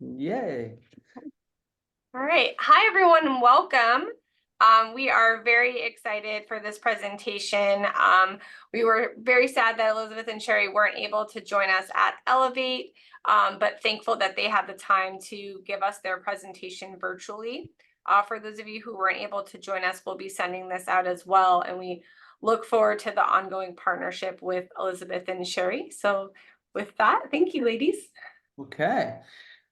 Yay. All right. Hi, everyone, and welcome. We are very excited for this presentation. We were very sad that Elizabeth and Sherry weren't able to join us at Ellevate, but thankful that they had the time to give us their presentation virtually. For those of you who weren't able to join us, we'll be sending this out as well, and we look forward to the ongoing partnership with Elizabeth and Sherry. So with that, thank you, ladies. Okay.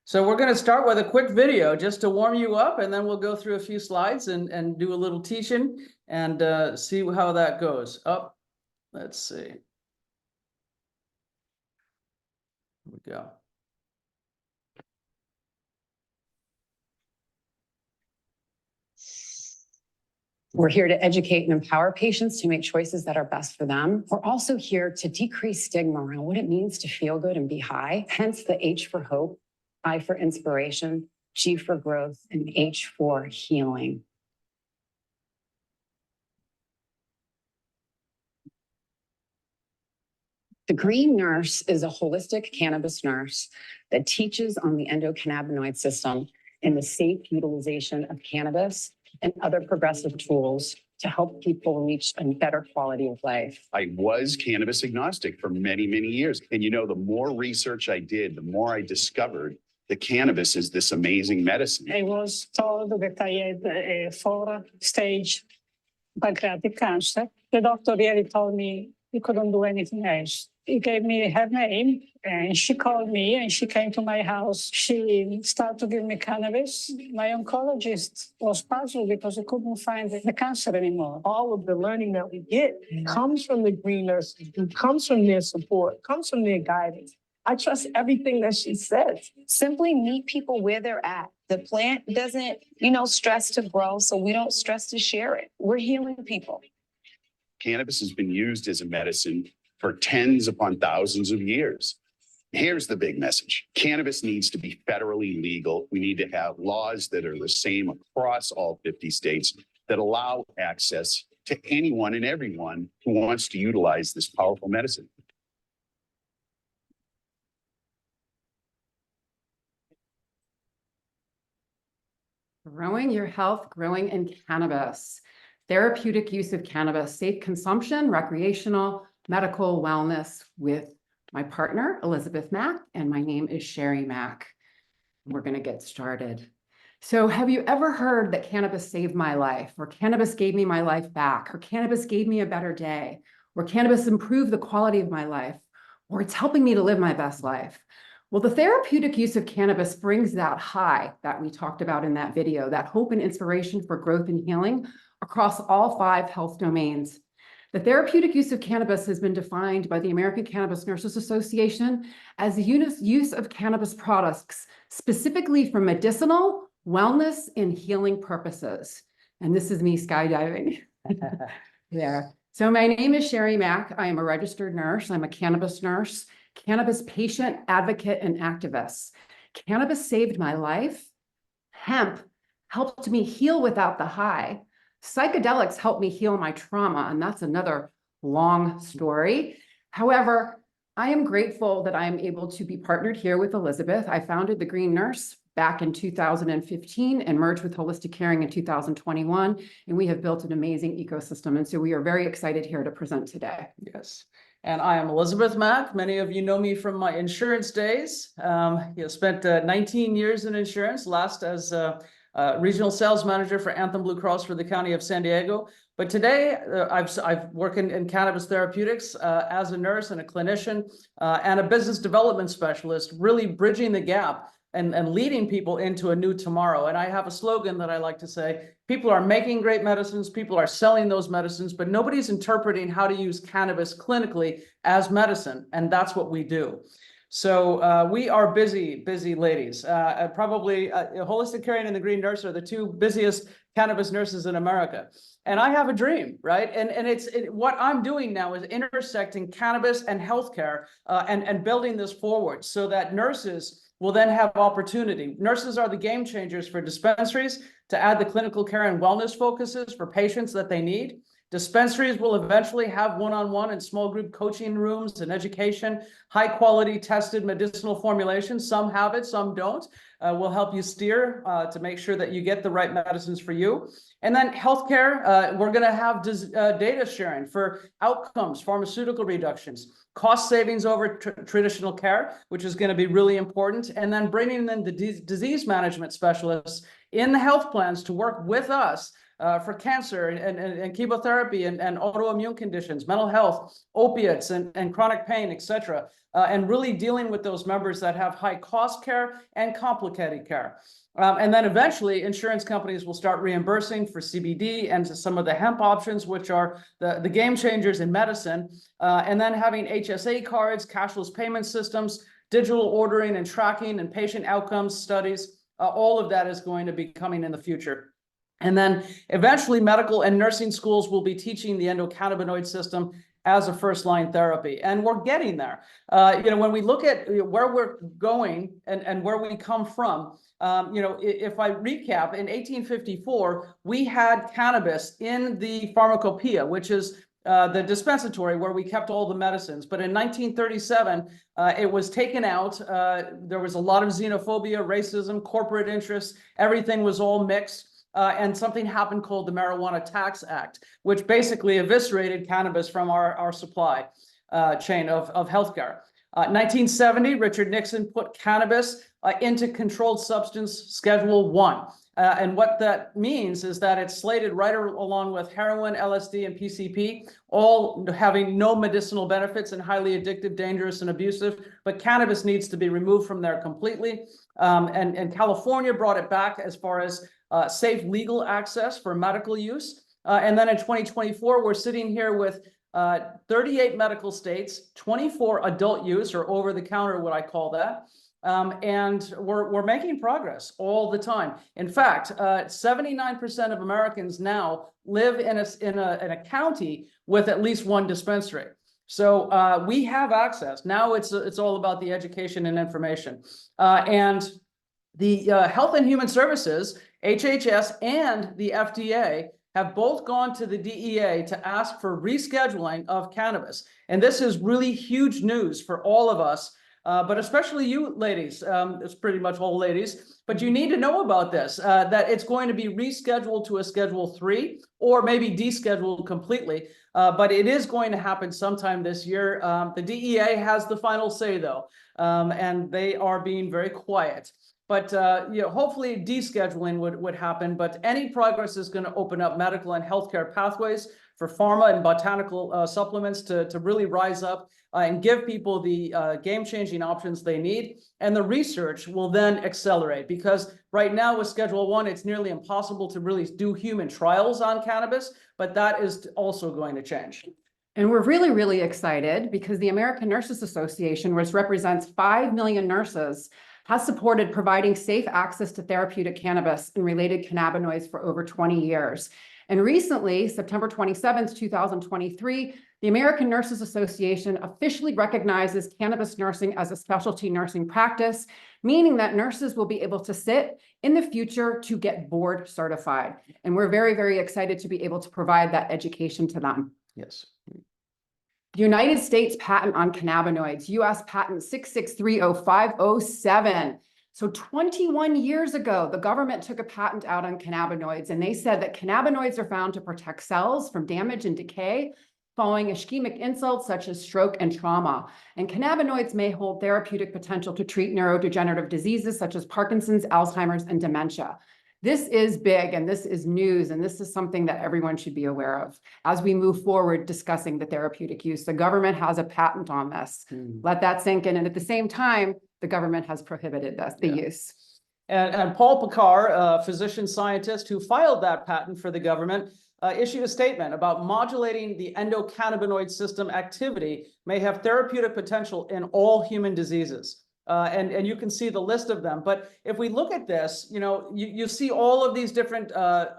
So we're going to start with a quick video just to warm you up, and then we'll go through a few slides and do a little teaching and see how that goes. Oh, let's see. Here we go. We're here to educate and empower patients to make choices that are best for them. We're also here to decrease stigma around what it means to feel good and be high, hence the H for hope, I for inspiration, G for growth, and H for healing. The Green Nurse is a holistic cannabis nurse that teaches on the endocannabinoid system and the safe utilization of cannabis and other progressive tools to help people reach a better quality of life. I was cannabis agnostic for many, many years. And you know, the more research I did, the more I discovered that cannabis is this amazing medicine. I was told that I had a 4-stage pancreatic cancer. The doctor really told me he couldn't do anything else. He gave me her name and she called me and she came to my house. She started to give me cannabis. My oncologist was puzzled because he couldn't find the cancer anymore. All of the learning that we get comes from the Green Nurses, comes from their support, comes from their guidance. I trust everything that she says. Simply meet people where they're at. The plant doesn't, stress to grow, so we don't stress to share it. We're healing people. Cannabis has been used as a medicine for tens upon thousands of years. Here's the big message. Cannabis needs to be federally legal. We need to have laws that are the same across all 50 states that allow access to anyone and everyone who wants to utilize this powerful medicine. Growing your health, growing in cannabis. Therapeutic use of cannabis, safe consumption, recreational, medical wellness with my partner, Elizabeth Mack, and my name is Sherry Mack. We're going to get started. So have you ever heard that cannabis saved my life, or cannabis gave me my life back, or cannabis gave me a better day, or cannabis improved the quality of my life, or it's helping me to live my best life? Well, the therapeutic use of cannabis brings that high that we talked about in that video, that hope and inspiration for growth and healing across all 5 health domains. The therapeutic use of cannabis has been defined by the American Cannabis Nurses Association as the use of cannabis products specifically for medicinal, wellness, and healing purposes. And this is me skydiving there. So my name is Sherry Mack. I am a registered nurse. I'm a cannabis nurse, cannabis patient, advocate, and activist. Cannabis saved my life. Hemp helped me heal without the high. Psychedelics helped me heal my trauma, and that's another long story. However, I am grateful that I am able to be partnered here with Elizabeth. I founded the Green Nurse back in 2015 and merged with Holistic Caring in 2021, and we have built an amazing ecosystem. And so we are very excited here to present today. Yes. And I am Elizabeth Mack. Many of you know me from my insurance days. Spent 19 years in insurance, last as regional sales manager for Anthem Blue Cross for the county of San Diego. But today I've worked in cannabis therapeutics as a nurse and a clinician and a business development specialist, really bridging the gap and leading people into a new tomorrow. And I have a slogan that I like to say: people are making great medicines, people are selling those medicines, but nobody's interpreting how to use cannabis clinically as medicine. And that's what we do. So we are busy ladies. Probably Holistic Caring and the Green Nurse are the 2 busiest cannabis nurses in America. And I have a dream, right? And what I'm doing now is intersecting cannabis and healthcare and building this forward so that nurses will then have opportunity. Nurses are the game changers for dispensaries to add the clinical care and wellness focuses for patients that they need. Dispensaries will eventually have one-on-one and small group coaching rooms and education, high quality tested medicinal formulations. Some have it, some don't. We'll help you steer to make sure that you get the right medicines for you. And then healthcare, we're going to have data sharing for outcomes, pharmaceutical reductions, cost savings over traditional care, which is going to be really important. And then bringing in the disease management specialists in the health plans to work with us for cancer and chemotherapy and autoimmune conditions, mental health, opiates and chronic pain, etc. And really dealing with those members that have high cost care and complicated care. And then eventually insurance companies will start reimbursing for CBD and some of the hemp options, which are the game changers in medicine. And then having HSA cards, cashless payment systems, digital ordering and tracking and patient outcomes studies. All of that is going to be coming in the future. And then eventually medical and nursing schools will be teaching the endocannabinoid system as a first-line therapy. And we're getting there. When we look at where we're going and where we come from, if I recap, in 1854, we had cannabis in the pharmacopoeia, which is the dispensatory where we kept all the medicines. But in 1937, it was taken out. There was a lot of xenophobia, racism, corporate interests. Everything was all mixed. And something happened called the Marijuana Tax Act, which basically eviscerated cannabis from our supply chain of healthcare. 1970, Richard Nixon put cannabis into controlled substance Schedule 1. And what that means is that it's slated right along with heroin, LSD, and PCP, all having no medicinal benefits and highly addictive, dangerous, and abusive. But cannabis needs to be removed from there completely. And California brought it back as far as safe legal access for medical use. And then in 2024, we're sitting here with 38 medical states, 24 adult use or over the counter, what I call that. And we're making progress all the time. In fact, 79% of Americans now live in a county with at least one dispensary. So we have access. Now it's all about the education and information. And the Health and Human Services, HHS, and the FDA have both gone to the DEA to ask for rescheduling of cannabis. And this is really huge news for all of us, but especially you ladies. It's pretty much all ladies, but you need to know about this, that it's going to be rescheduled to a Schedule 3 or maybe descheduled completely. But it is going to happen sometime this year. The DEA has the final say, though, and they are being very quiet. But hopefully descheduling would happen. But any progress is going to open up medical and healthcare pathways for pharma and botanical supplements to really rise up and give people the game-changing options they need. And the research will then accelerate, because right now with Schedule 1, it's nearly impossible to really do human trials on cannabis, but that is also going to change. And we're really, really excited because the American Nurses Association, which represents 5 million nurses, has supported providing safe access to therapeutic cannabis and related cannabinoids for over 20 years. And recently, September 27th, 2023, the American Nurses Association officially recognizes cannabis nursing as a specialty nursing practice, meaning that nurses will be able to sit in the future to get board certified. And we're very, very excited to be able to provide that education to them. Yes. The United States patent on cannabinoids, US patent 6630507. So 21 years ago, the government took a patent out on cannabinoids, and they said that cannabinoids are found to protect cells from damage and decay following ischemic insults such as stroke and trauma. And cannabinoids may hold therapeutic potential to treat neurodegenerative diseases such as Parkinson's, Alzheimer's, and dementia. This is big, and this is news, and this is something that everyone should be aware of as we move forward discussing the therapeutic use. The government has a patent on this. Let that sink in. And at the same time, the government has prohibited the use. And Paul Picard, a physician scientist who filed that patent for the government, issued a statement about modulating the endocannabinoid system activity may have therapeutic potential in all human diseases. And you can see the list of them. But if we look at this, you see all of these different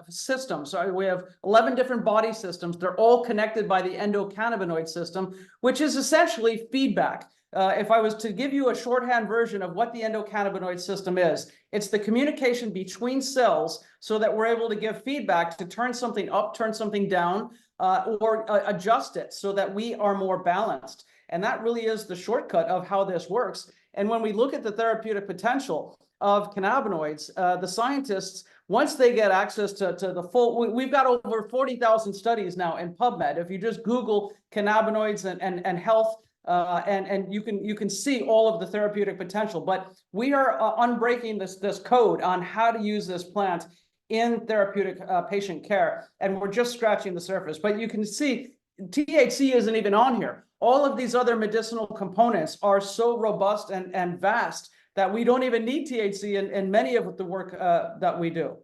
systems. So we have 11 different body systems. They're all connected by the endocannabinoid system, which is essentially feedback. If I was to give you a shorthand version of what the endocannabinoid system is, it's the communication between cells so that we're able to give feedback to turn something up, turn something down, or adjust it so that we are more balanced. And that really is the shortcut of how this works. And when we look at the therapeutic potential of cannabinoids, the scientists, once they get access to the full, we've got over 40,000 studies now in PubMed. If you just Google cannabinoids and health, and you can see all of the therapeutic potential. But we are unbreaking this code on how to use this plant in therapeutic patient care, and we're just scratching the surface. But you can see THC isn't even on here. All of these other medicinal components are so robust and vast that we don't even need THC in many of the work that we do.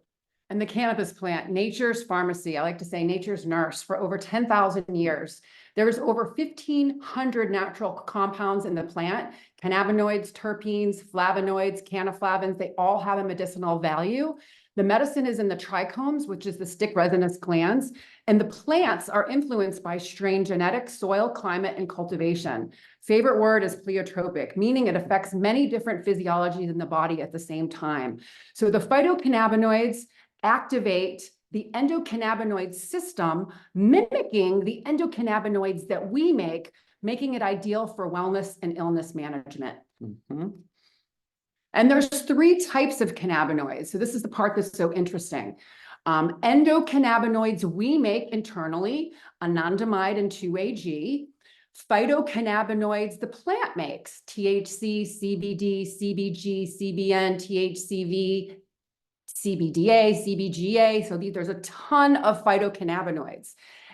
And the cannabis plant, nature's pharmacy, I like to say nature's nurse, for over 10,000 years. There's over 1,500 natural compounds in the plant, cannabinoids, terpenes, flavonoids, canaflavins, they all have a medicinal value. The medicine is in the trichomes, which is the stick resinous glands, and the plants are influenced by strain genetics, soil, climate, and cultivation. Favorite word is pleiotropic, meaning it affects many different physiologies in the body at the same time. So the phytocannabinoids activate the endocannabinoid system, mimicking the endocannabinoids that we make, making it ideal for wellness and illness management. Mm-hmm. And there's 3 types of cannabinoids. So this is the part that's so interesting. Endocannabinoids we make internally, anandamide and 2-AG. Phytocannabinoids the plant makes, THC, CBD, CBG, CBN, THCV, CBDA, CBGA. So there's a ton of phytocannabinoids.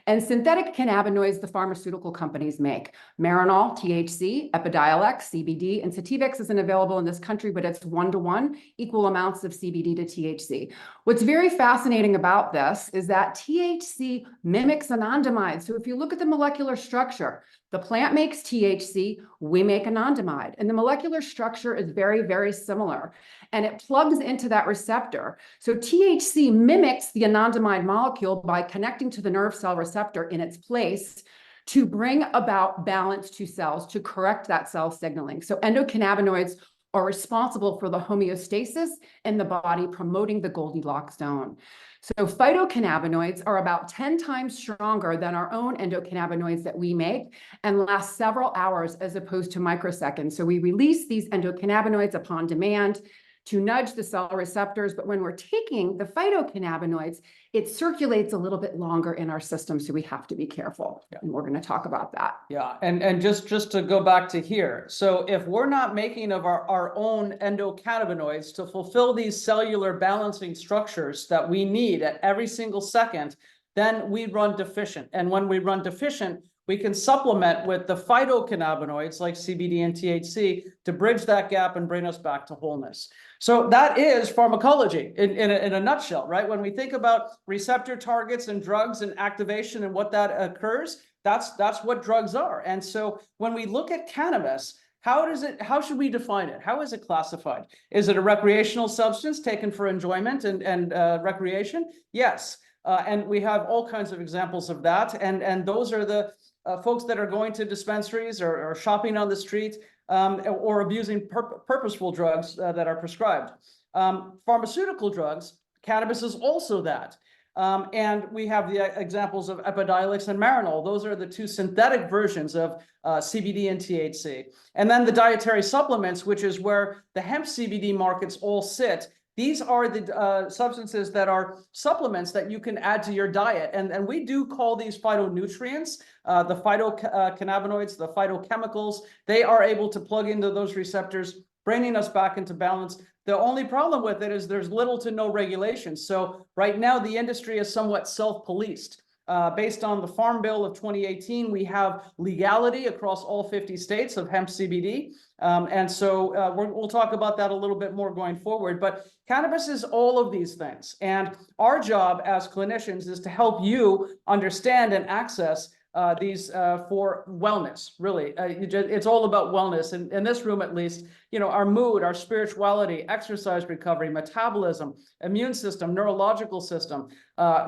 And synthetic cannabinoids the pharmaceutical companies make. Marinol, THC, Epidiolex, CBD, and Sativex isn't available in this country, but it's 1-to-1, equal amounts of CBD to THC. What's very fascinating about this is that THC mimics anandamide. So if you look at the molecular structure, the plant makes THC, we make anandamide, and the molecular structure is very, very similar, and it plugs into that receptor. So THC mimics the anandamide molecule by connecting to the nerve cell receptor in its place to bring about balance to cells, to correct that cell signaling. So endocannabinoids are responsible for the homeostasis in the body, promoting the Goldilocks zone. So phytocannabinoids are about 10 times stronger than our own endocannabinoids that we make and last several hours as opposed to microseconds. So we release these endocannabinoids upon demand to nudge the cell receptors, but when we're taking the phytocannabinoids, it circulates a little bit longer in our system, so we have to be careful. Yeah. And we're going to talk about that. Yeah, and just to go back to here, so if we're not making of our own endocannabinoids to fulfill these cellular balancing structures that we need at every single second, then we run deficient. And when we run deficient, we can supplement with the phytocannabinoids like CBD and THC to bridge that gap and bring us back to wholeness. So that is pharmacology in a nutshell, right? When we think about receptor targets and drugs and activation and what that occurs, that's what drugs are. And so when we look at cannabis, how should we define it? How is it classified? Is it a recreational substance taken for enjoyment and recreation? Yes. And we have all kinds of examples of that. And those are the folks that are going to dispensaries or shopping on the street or abusing purposeful drugs that are prescribed. Pharmaceutical drugs, cannabis is also that. And we have the examples of Epidiolex and Marinol. Those are the 2 synthetic versions of CBD and THC. And then the dietary supplements, which is where the hemp CBD markets all sit. These are the substances that are supplements that you can add to your diet. And we do call these phytonutrients, the phytocannabinoids, the phytochemicals. They are able to plug into those receptors, bringing us back into balance. The only problem with it is there's little to no regulation. So right now, the industry is somewhat self-policed. Based on the Farm Bill of 2018, we have legality across all 50 states of hemp CBD. And so we'll talk about that a little bit more going forward. But cannabis is all of these things. And our job as clinicians is to help you understand and access these for wellness, really. It's all about wellness. And in this room, at least, you know, our mood, our spirituality, exercise recovery, metabolism, immune system, neurological system,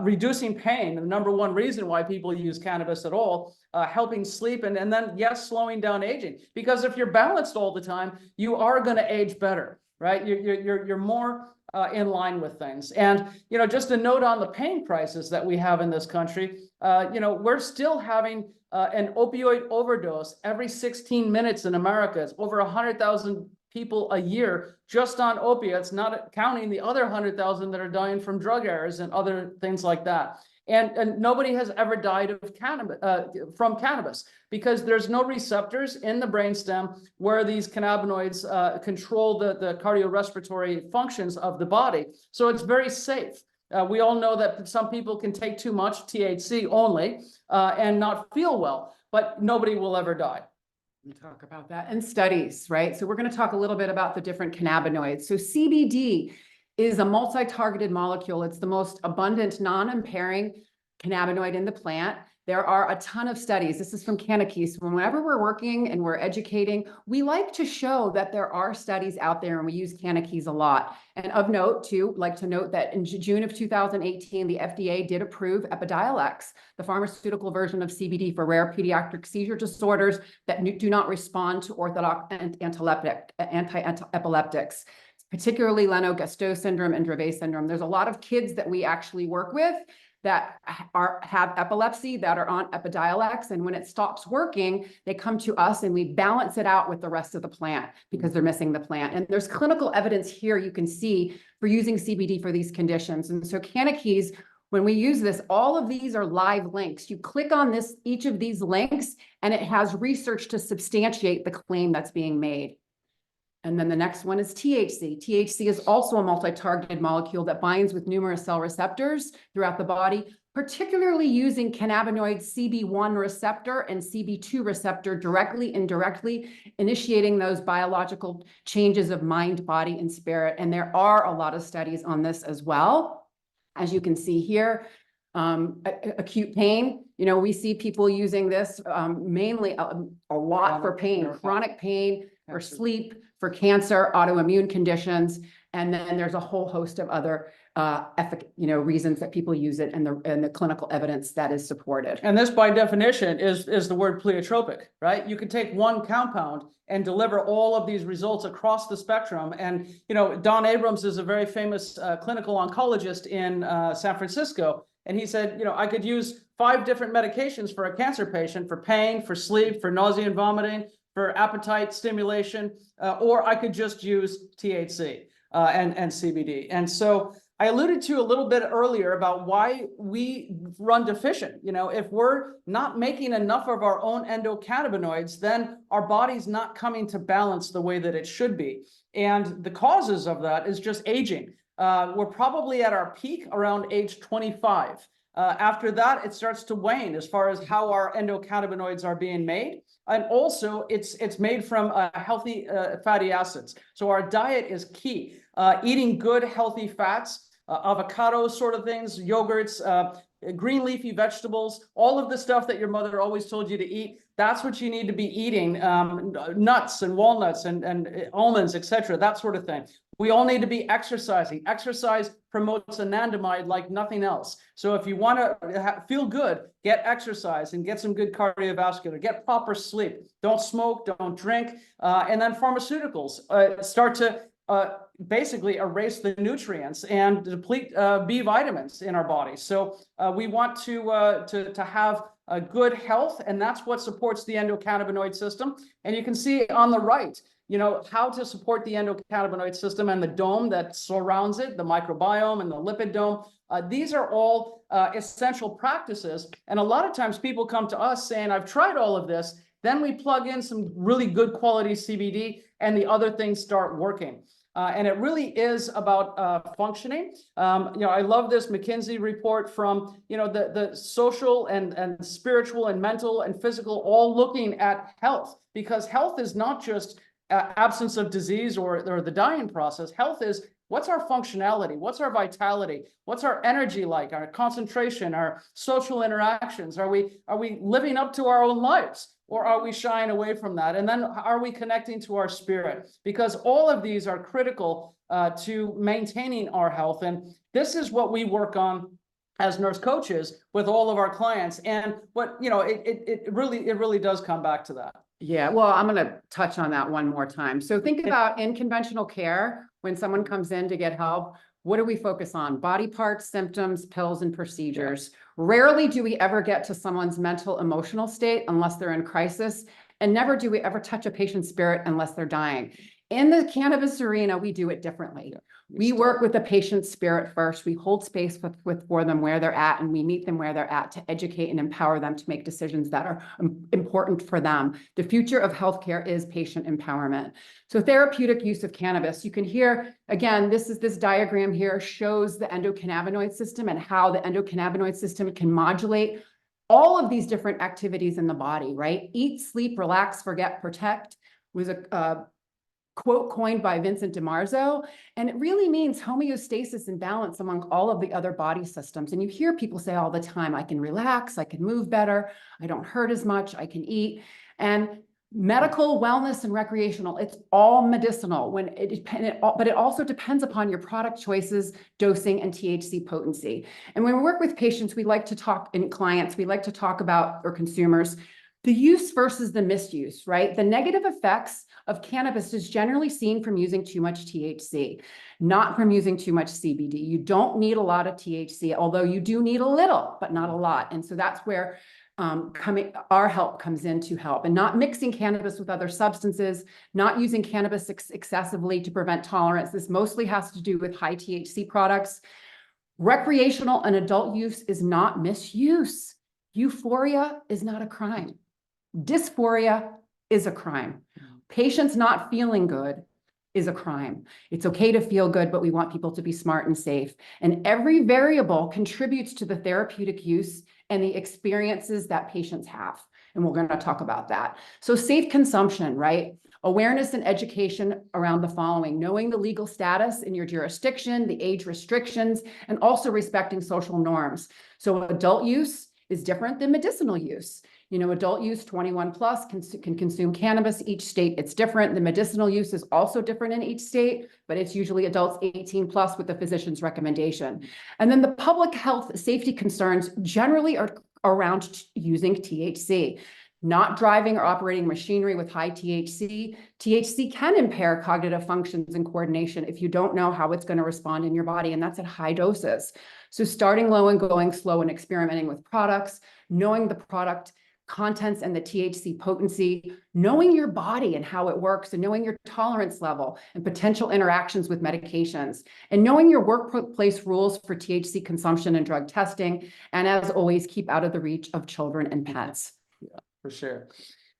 reducing pain, the #1 reason why people use cannabis at all, helping sleep, and then, yes, slowing down aging. Because if you're balanced all the time, you are going to age better, right? You're more in line with things. And, just a note on the pain crisis that we have in this country, we're still having an opioid overdose every 16 minutes in America. It's over 100,000 people a year just on opiates, not counting the other 100,000 that are dying from drug errors and other things like that. And nobody has ever died of cannabis from cannabis, because there's no receptors in the brainstem where these cannabinoids control the cardiorespiratory functions of the body. So it's very safe. We all know that some people can take too much THC only and not feel well, but nobody will ever die. We talk about that and studies, right? So we're going to talk a little bit about the different cannabinoids. So CBD is a multi-targeted molecule. It's the most abundant non-impairing cannabinoid in the plant. There are a ton of studies. This is from Cannabis. Whenever we're working and we're educating, we like to show that there are studies out there, and we use Cannabis a lot. And of note, too, like to note that in June of 2018, the FDA did approve Epidiolex, the pharmaceutical version of CBD for rare pediatric seizure disorders that do not respond to orthodox anti-epileptics, particularly Lennox-Gastaut syndrome and Dravet syndrome. There's a lot of kids that we actually work with that have epilepsy that are on Epidiolex, and when it stops working, they come to us and we balance it out with the rest of the plant because they're missing the plant. And there's clinical evidence here you can see for using CBD for these conditions. And so Cannabis, when we use this, all of these are live links. You click on each of these links, and it has research to substantiate the claim that's being made. And then the next one is THC. THC is also a multi-targeted molecule that binds with numerous cell receptors throughout the body, particularly using cannabinoid CB1 receptor and CB2 receptor directly, indirectly, initiating those biological changes of mind, body, and spirit. And there are a lot of studies on this as well. As you can see here, acute pain, we see people using this mainly a lot for pain, chronic pain, for sleep, for cancer, autoimmune conditions, and then there's a whole host of other reasons that people use it, and the clinical evidence that is supported. And this, by definition, is the word pleiotropic, right? You can take one compound and deliver all of these results across the spectrum. And Don Abrams is a very famous clinical oncologist in San Francisco, and he said, I could use 5 different medications for a cancer patient, for pain, for sleep, for nausea and vomiting, for appetite stimulation, or I could just use THC and CBD. And so I alluded to a little bit earlier about why we run deficient. If we're not making enough of our own endocannabinoids, then our body's not coming to balance the way that it should be. And the causes of that is just aging. We're probably at our peak around age 25. After that, it starts to wane as far as how our endocannabinoids are being made. And also, it's made from healthy fatty acids. So our diet is key. Eating good, healthy fats, avocados, sort of things, yogurts, green leafy vegetables, all of the stuff that your mother always told you to eat. That's what you need to be eating. Nuts and walnuts and almonds, etc., that sort of thing. We all need to be exercising. Exercise promotes anandamide like nothing else. So if you want to feel good, get exercise and get some good cardiovascular, get proper sleep. Don't smoke, don't drink. And then pharmaceuticals start to basically erase the nutrients and deplete B vitamins in our bodies. So we want to have a good health, and that's what supports the endocannabinoid system. And you can see on the right, how to support the endocannabinoid system and the dome that surrounds it, the microbiome and the lipid dome. These are all essential practices. And a lot of times people come to us saying, I've tried all of this. Then we plug in some really good quality CBD and the other things start working. And it really is about functioning. I love this McKinsey report from, the social and spiritual and mental and physical, all looking at health, because health is not just absence of disease or the dying process. Health is, what's our functionality? What's our vitality? What's our energy like? Our concentration, our social interactions? Are we living up to our own lives? Or are we shying away from that? And then are we connecting to our spirit? Because all of these are critical to maintaining our health. And this is what we work on as nurse coaches with all of our clients. And what, it really does come back to that. Yeah, well, I'm going to touch on that one more time. So think about in conventional care, when someone comes in to get help, what do we focus on? Body parts, symptoms, pills, and procedures. Rarely do we ever get to someone's mental, emotional state unless they're in crisis. And never do we ever touch a patient's spirit unless they're dying. In the cannabis arena, we do it differently. We work with the patient's spirit first. We hold space for them where they're at, and we meet them where they're at to educate and empower them to make decisions that are important for them. The future of healthcare is patient empowerment. So therapeutic use of cannabis, you can hear, again, this diagram here shows the endocannabinoid system and how the endocannabinoid system can modulate all of these different activities in the body, right? Eat, sleep, relax, forget, protect was a quote coined by Vincent DiMarzo, and it really means homeostasis and balance among all of the other body systems. And you hear people say all the time, I can relax, I can move better, I don't hurt as much, I can eat. And medical, wellness, and recreational, it's all medicinal but it also depends upon your product choices, dosing, and THC potency. And when we work with patients, we like to talk, and clients, we like to talk about, or consumers, the use versus the misuse, right? The negative effects of cannabis is generally seen from using too much THC, not from using too much CBD. You don't need a lot of THC, although you do need a little, but not a lot. And so that's where our help comes in to help, and not mixing cannabis with other substances, not using cannabis excessively to prevent tolerance. This mostly has to do with high THC products. Recreational and adult use is not misuse. Euphoria is not a crime. Dysphoria is a crime. Patients not feeling good is a crime. It's okay to feel good, but we want people to be smart and safe. And every variable contributes to the therapeutic use and the experiences that patients have. And we're going to talk about that. So safe consumption, right? Awareness and education around the following: knowing the legal status in your jurisdiction, the age restrictions, and also respecting social norms. So adult use is different than medicinal use. You know, adult use 21 plus can consume cannabis. Each state, it's different. The medicinal use is also different in each state, but it's usually adults 18 plus with the physician's recommendation. And then the public health safety concerns generally are around using THC. Not driving or operating machinery with high THC. THC can impair cognitive functions and coordination if you don't know how it's going to respond in your body, and that's at high doses. So starting low and going slow and experimenting with products, knowing the product contents and the THC potency, knowing your body and how it works, and knowing your tolerance level and potential interactions with medications, and knowing your workplace rules for THC consumption and drug testing. And as always, keep out of the reach of children and pets. Yeah, for sure.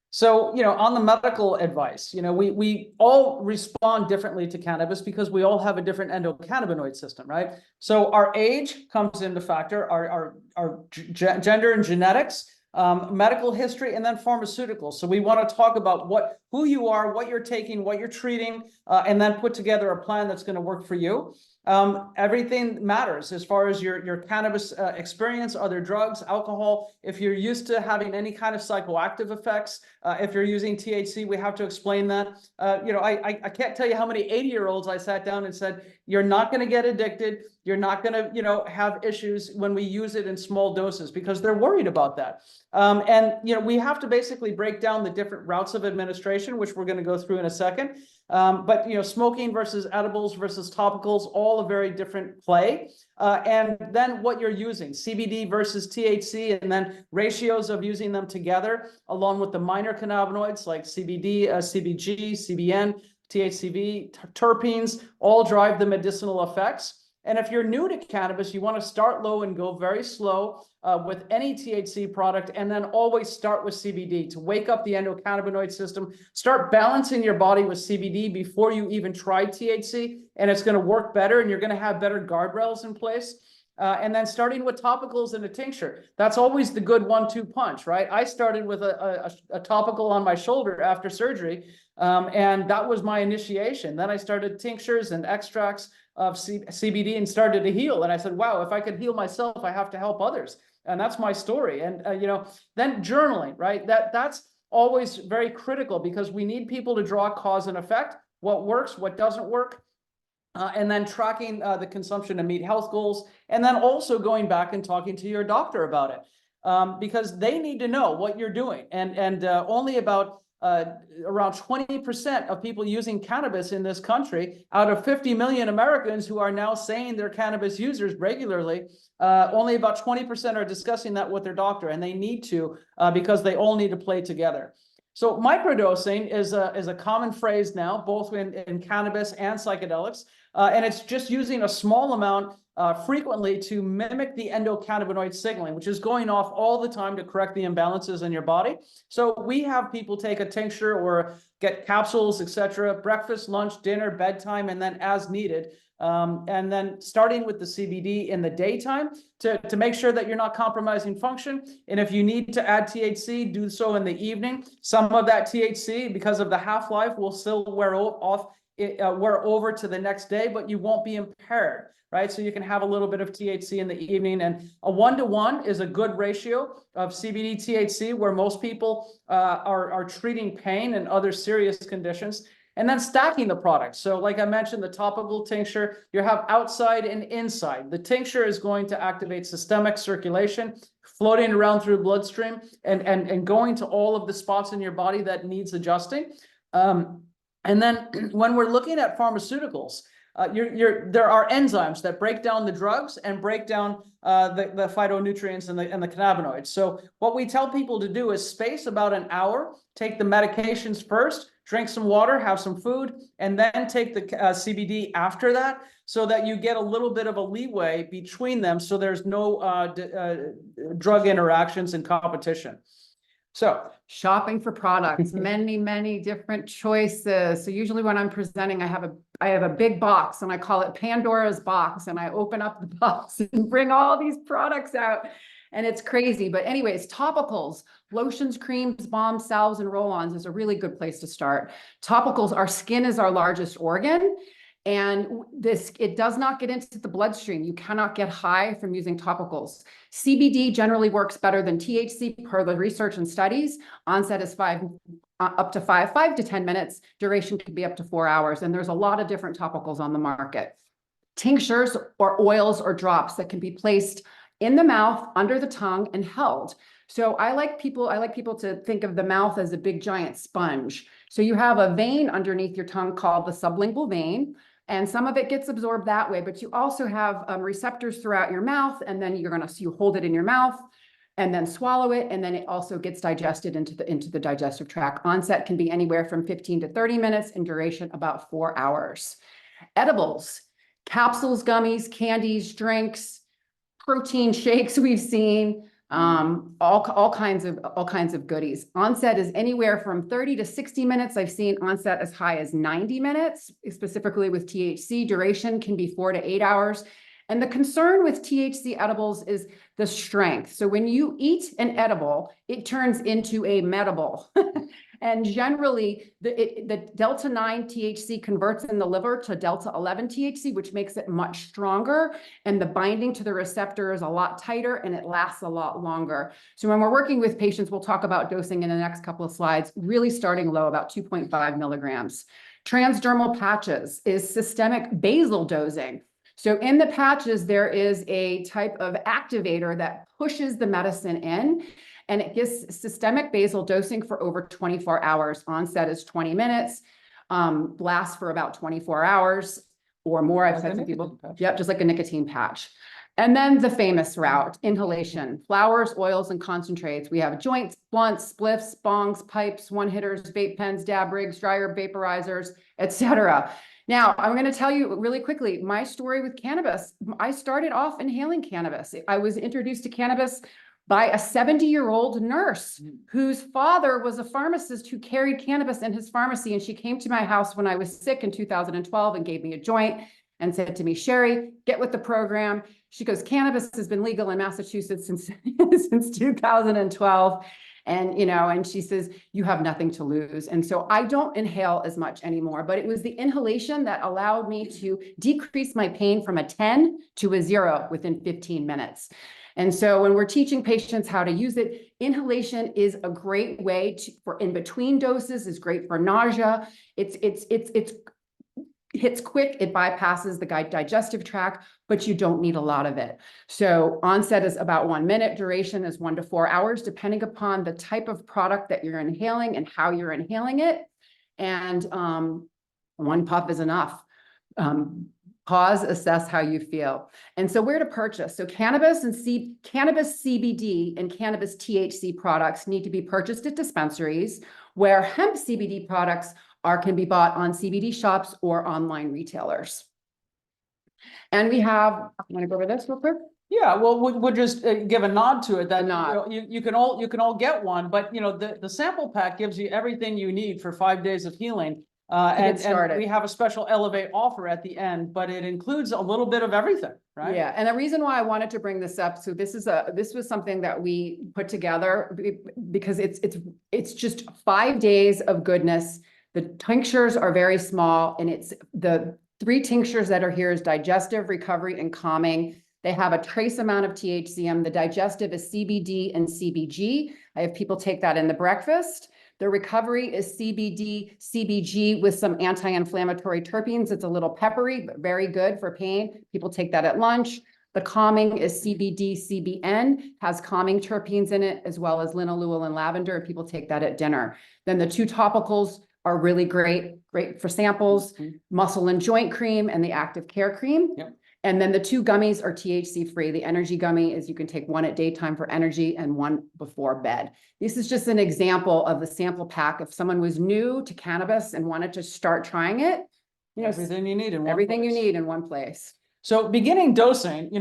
So, on the medical advice, we all respond differently to cannabis because we all have a different endocannabinoid system, right? So our age comes into factor, our gender and genetics, medical history, and then pharmaceuticals. So we want to talk about who you are, what you're taking, what you're treating, and then put together a plan that's going to work for you. Everything matters as far as your cannabis experience, other drugs, alcohol. If you're used to having any kind of psychoactive effects, if you're using THC, we have to explain that. I can't tell you how many 80-year-olds I sat down and said, you're not going to get addicted. You're not going to, have issues when we use it in small doses, because they're worried about that. We have to basically break down the different routes of administration, which we're going to go through in a second. But smoking versus edibles versus topicals, all a very different play. And then what you're using, CBD versus THC, and then ratios of using them together, along with the minor cannabinoids like CBD, CBG, CBN, THCV, terpenes, all drive the medicinal effects. And if you're new to cannabis, you want to start low and go very slow with any THC product, and then always start with CBD to wake up the endocannabinoid system. Start balancing your body with CBD before you even try THC, and it's going to work better, and you're going to have better guardrails in place. And then starting with topicals and a tincture. That's always the good 1-2 punch, right? I started with a topical on my shoulder after surgery, and that was my initiation. Then I started tinctures and extracts of CBD and started to heal. And I said, wow, if I could heal myself, I have to help others. And that's my story. And, then journaling, right? That's always very critical, because we need people to draw cause and effect, what works, what doesn't work. And then tracking the consumption to meet health goals, and then also going back and talking to your doctor about it, because they need to know what you're doing. And only about around 20% of people using cannabis in this country, out of 50 million Americans who are now saying they're cannabis users regularly, only about 20% are discussing that with their doctor, and they need to because they all need to play together. So microdosing is a common phrase now, both in cannabis and psychedelics, and it's just using a small amount frequently to mimic the endocannabinoid signaling, which is going off all the time to correct the imbalances in your body. So we have people take a tincture or get capsules, etc., breakfast, lunch, dinner, bedtime, and then as needed. And then starting with the CBD in the daytime to make sure that you're not compromising function. And if you need to add THC, do so in the evening. Some of that THC, because of the half-life, will still wear over to the next day, but you won't be impaired, right? So you can have a little bit of THC in the evening, and a 1-to-1 is a good ratio of CBD THC, where most people are treating pain and other serious conditions. And then stacking the products. So like I mentioned, the topical tincture, you have outside and inside. The tincture is going to activate systemic circulation, floating around through the bloodstream and going to all of the spots in your body that needs adjusting. And then when we're looking at pharmaceuticals, there are enzymes that break down the drugs and break down the phytonutrients and the cannabinoids. So what we tell people to do is space about an hour, take the medications first, drink some water, have some food, and then take the CBD after that, so that you get a little bit of a leeway between them, so there's no drug interactions and competition. So shopping for products, many different choices. So usually when I'm presenting, I have a big box, and I call it Pandora's box, and I open up the box and bring all these products out, and it's crazy. But anyways, topicals, lotions, creams, balms, salves, and roll-ons is a really good place to start. Topicals, our skin is our largest organ, and it does not get into the bloodstream. You cannot get high from using topicals. CBD generally works better than THC per the research and studies. Onset is up to 5 to 10 minutes. Duration could be up to 4 hours. And there's a lot of different topicals on the market. Tinctures or oils or drops that can be placed in the mouth, under the tongue, and held. So I like people to think of the mouth as a big giant sponge. So you have a vein underneath your tongue called the sublingual vein, and some of it gets absorbed that way, but you also have receptors throughout your mouth, and then you hold it in your mouth and then swallow it, and then it also gets digested into the digestive tract. Onset can be anywhere from 15 to 30 minutes, and duration about 4 hours. Edibles, capsules, gummies, candies, drinks, protein shakes we've seen, all kinds of goodies. Onset is anywhere from 30 to 60 minutes. I've seen onset as high as 90 minutes, specifically with THC. Duration can be 4 to 8 hours. And the concern with THC edibles is the strength. So when you eat an edible, it turns into a medible. And generally, the delta 9 THC converts in the liver to delta 11 THC, which makes it much stronger. And the binding to the receptor is a lot tighter, and it lasts a lot longer. So when we're working with patients, we'll talk about dosing in the next couple of slides, really starting low, about 2.5 milligrams. Transdermal patches is systemic basal dosing. So in the patches, there is a type of activator that pushes the medicine in, and it gives systemic basal dosing for over 24 hours. Onset is 20 minutes, lasts for about 24 hours or more. I've said to people, yep, just like a nicotine patch. And then the famous route, inhalation, flowers, oils, and concentrates. We have joints, blunts, spliffs, bongs, pipes, one-hitters, vape pens, dab rigs, dryer vaporizers, etc. Now, I'm going to tell you really quickly my story with cannabis. I started off inhaling cannabis. I was introduced to cannabis by a 70-year-old nurse whose father was a pharmacist who carried cannabis in his pharmacy. And she came to my house when I was sick in 2012 and gave me a joint and said to me, "Sherry, get with the program." She goes, "Cannabis has been legal in Massachusetts since 2012. And she says, "You have nothing to lose." And so I don't inhale as much anymore, but it was the inhalation that allowed me to decrease my pain from a 10 to a 0 within 15 minutes. And so when we're teaching patients how to use it, inhalation is a great way for in between doses, is great for nausea. It's hits quick, it bypasses the digestive tract, but you don't need a lot of it. So onset is about 1 minute, duration is 1 to 4 hours, depending upon the type of product that you're inhaling and how you're inhaling it. And 1 puff is enough. Pause, assess how you feel. And so where to purchase? So cannabis CBD and cannabis THC products need to be purchased at dispensaries, where hemp CBD products can be bought on CBD shops or online retailers. And we have, I want to go over this real quick. Yeah, well, we'll just give a nod to it, that A nod. you can all get one, but the sample pack gives you everything you need for 5 days of healing. And we have a special Ellevate offer at the end, but it includes a little bit of everything, right? Yeah, and the reason why I wanted to bring this up, so this was something that we put together because it's just 5 days of goodness. The tinctures are very small, and it's the 3 tinctures that are here is digestive, recovery, and calming. They have a trace amount of THC. The digestive is CBD and CBG. I have people take that in the breakfast. The recovery is CBD, CBG with some anti-inflammatory terpenes. It's a little peppery, but very good for pain. People take that at lunch. The calming is CBD, CBN, has calming terpenes in it, as well as linalool and lavender. People take that at dinner. Then the 2 topicals are really great for samples, muscle and joint cream and the active care cream. Yep. And then the 2 gummies are THC-free. The energy gummy is you can take 1 at daytime for energy and 1 before bed. This is just an example of the sample pack. If someone was new to cannabis and wanted to start trying it, Everything you need in one everything you place. need in one place. So beginning dosing,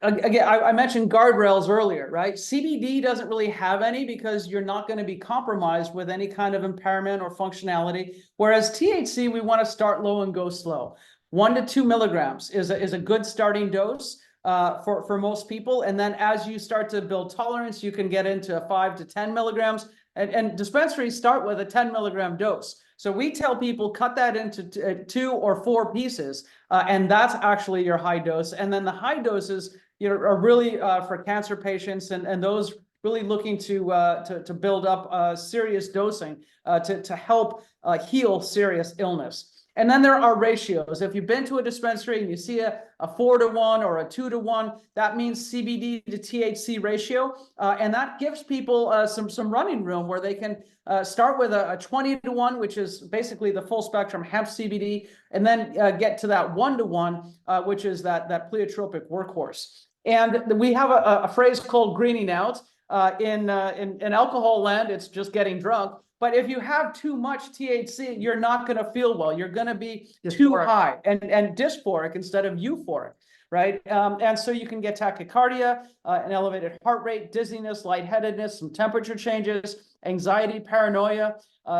again, I mentioned guardrails earlier, right? CBD doesn't really have any because you're not going to be compromised with any kind of impairment or functionality. Whereas THC, we want to start low and go slow. 1 to 2 milligrams is a good starting dose for most people. And then as you start to build tolerance, you can get into 5 to 10 milligrams. And dispensaries start with a 10 milligram dose. So we tell people cut that into 2 or 4 pieces, and that's actually your high dose. And then the high doses, are really for cancer patients and those really looking to build up serious dosing to help heal serious illness. And then there are ratios. If you've been to a dispensary and you see a 4 to 1 or a 2 to 1, that means CBD to THC ratio. And that gives people some running room where they can start with a 20 to 1, which is basically the full spectrum hemp CBD, and then get to that 1 to 1, which is that pleiotropic workhorse. And we have a phrase called greening out. In alcohol land, it's just getting drunk. But if you have too much THC, you're not going to feel well. You're going to be too high and dysphoric instead of euphoric, right? And so you can get tachycardia, an elevated heart rate, dizziness, lightheadedness, some temperature changes, anxiety, paranoia,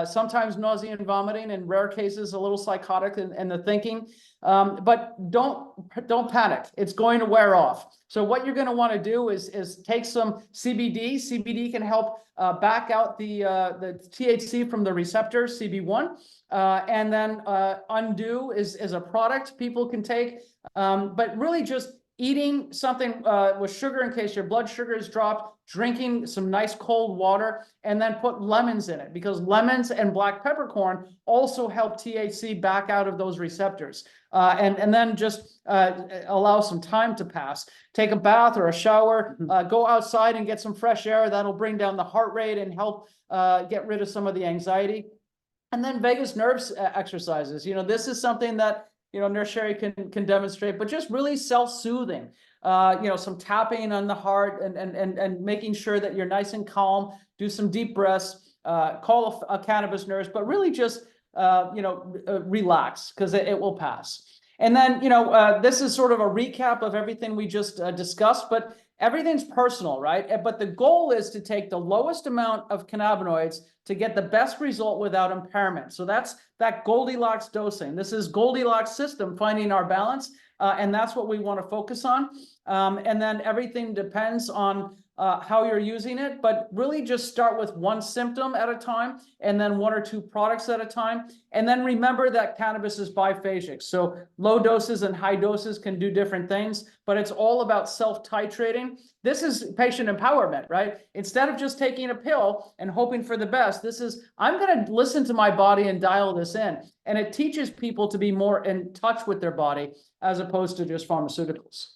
sometimes nausea and vomiting, in rare cases, a little psychotic in the thinking. But don't panic. It's going to wear off. So what you're going to want to do is take some CBD. CBD can help back out the THC from the receptor, CB1. And then Undo is a product people can take. But really just eating something with sugar in case your blood sugar is dropped, drinking some nice cold water, and then put lemons in it, because lemons and black peppercorn also help THC back out of those receptors. And then just allow some time to pass. Take a bath or a shower, go outside and get some fresh air. That'll bring down the heart rate and help get rid of some of the anxiety. And then vagus nerve exercises. This is something that Nurse Sherry can demonstrate, but just really self-soothing. Some tapping on the heart and making sure that you're nice and calm. Do some deep breaths. Call a cannabis nurse, but really just relax, because it will pass. And then this is sort of a recap of everything we just discussed, but everything's personal, right? But the goal is to take the lowest amount of cannabinoids to get the best result without impairment. So that's that Goldilocks dosing. This is Goldilocks system, finding our balance. And that's what we want to focus on. And then everything depends on how you're using it, but really just start with one symptom at a time and then 1 or 2 products at a time. And then remember that cannabis is biphasic. So low doses and high doses can do different things, but it's all about self-titrating. This is patient empowerment, right? Instead of just taking a pill and hoping for the best, this is, I'm going to listen to my body and dial this in. And it teaches people to be more in touch with their body as opposed to just pharmaceuticals.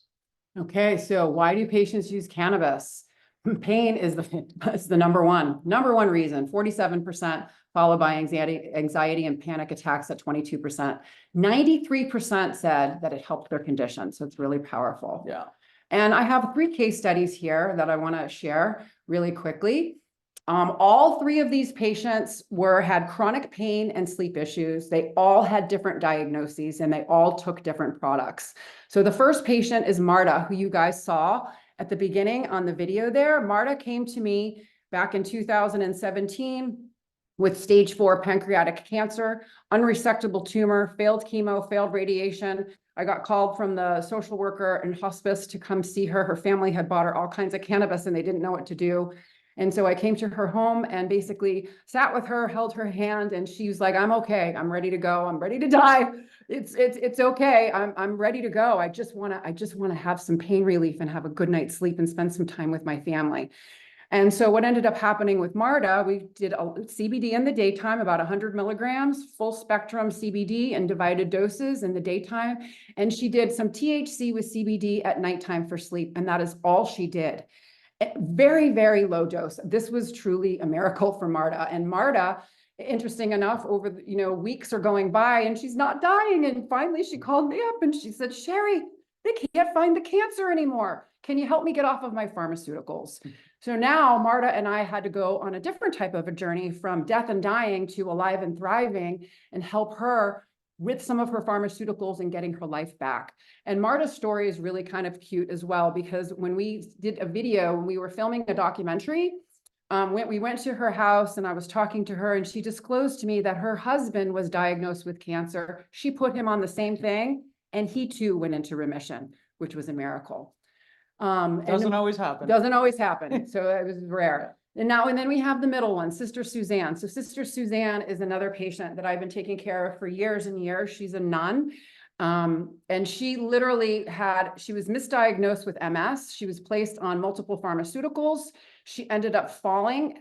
Okay, so why do patients use cannabis? Pain is the number one reason, 47%, followed by anxiety and panic attacks at 22%. 93% said that it helped their condition. So it's really powerful. Yeah. And I have 3 case studies here that I want to share really quickly. All 3 of these patients had chronic pain and sleep issues. They all had different diagnoses and they all took different products. So the first patient is Marta, who you guys saw at the beginning on the video there. Marta came to me back in 2017 with stage 4 pancreatic cancer, unresectable tumor, failed chemo, failed radiation. I got called from the social worker and hospice to come see her. Her family had bought her all kinds of cannabis and they didn't know what to do. And so I came to her home and basically sat with her, held her hand, and she was like, I'm okay. I'm ready to go. I'm ready to die. It's okay. I'm ready to go. I just want to have some pain relief and have a good night's sleep and spend some time with my family. And so what ended up happening with Marta, we did a CBD in the daytime, about 100 milligrams, full spectrum CBD in divided doses in the daytime. And she did some THC with CBD at nighttime for sleep. And that is all she did. Very, very low dose. This was truly a miracle for Marta. And Marta, interesting enough, over weeks are going by and she's not dying. And finally she called me up and she said, Sherry, they can't find the cancer anymore. Can you help me get off of my pharmaceuticals? So now Marta and I had to go on a different type of a journey from death and dying to alive and thriving and help her with some of her pharmaceuticals and getting her life back. And Marta's story is really kind of cute as well, because when we did a video, when we were filming a documentary, we went to her house and I was talking to her and she disclosed to me that her husband was diagnosed with cancer. She put him on the same thing and he too went into remission, which was a miracle. Doesn't always happen. Doesn't always happen. So it was rare. And then we have the middle one, Sister Suzanne. So Sister Suzanne is another patient that I've been taking care of for years and years. She's a nun. And she literally she was misdiagnosed with MS. She was placed on multiple pharmaceuticals. She ended up falling,